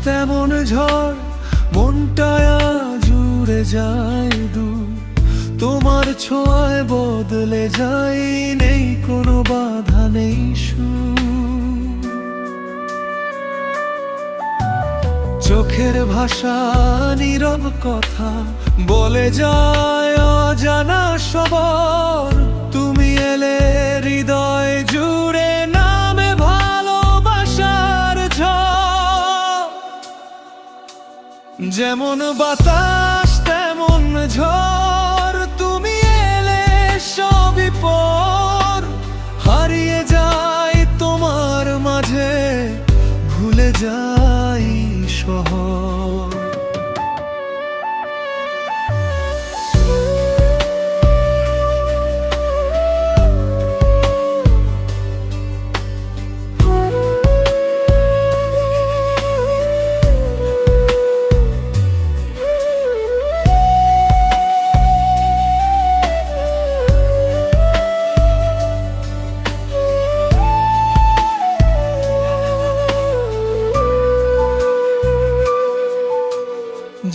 তেমন ঝড়, মনটায় জুড়ে যায় দূর। তোমার ছোঁয়ায় বদলে যায়, নেই কোনো বাধা নেই সুর। চোখের ভাষা নীরব কথা বলে যায় অজানা সবার। তুমি এলে হৃদয় জুড়ে নামে ভালোবাসার ঝড়। যেমন বাতাস তেমন ঝড়, তুমি এলে সবই পর। হারিয়ে যায় তোমার মাঝে, ভুলে যাই শহর।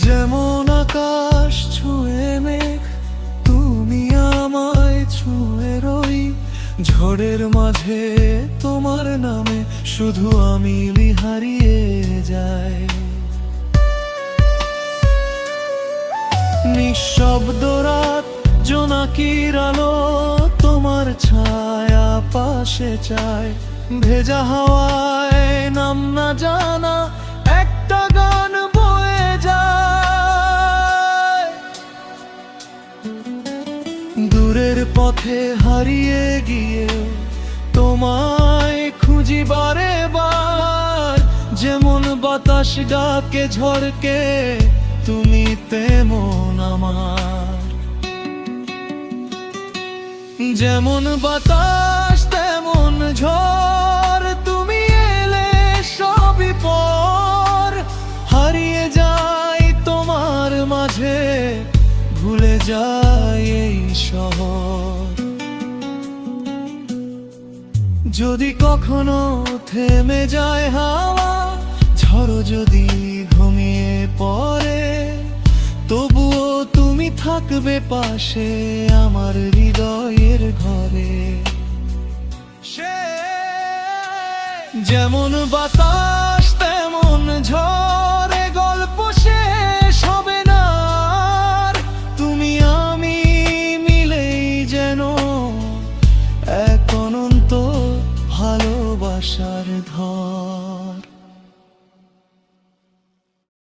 যেমন আকাশ ছুঁয়ে মেঘ, তুমি আমায় ছুঁয়ে রই। ঝড়ের মাঝে তোমার নামে শুধু আমি হারিয়ে যাই। নিঃশব্দ রাত, জোনাকির আলো, তোমার ছায়া পাশে চায়। ভেজা হাওয়ায় নাম না জানা একটা গান বয়ে যায়। দূরের পথে হারিয়ে গিয়ে তোমায় খুঁজি বারে বার। যেমন বাতাস ডাকে ঝড়কে, তুমি তেমন আমার। যেমন বাতাস তেমন ঝড়, তুমি এলে সবই পর। হারিয়ে যাই তোমার মাঝে, ভুলে যাই এই শহর। যদি কখনো থেমে যায় হাওয়া, ঝড় যদি ঘুমিয়ে পড়ে, তবুও তুমি থাকবে পাশে আমার হৃদয়ের ঘরে। যেমন বাতাস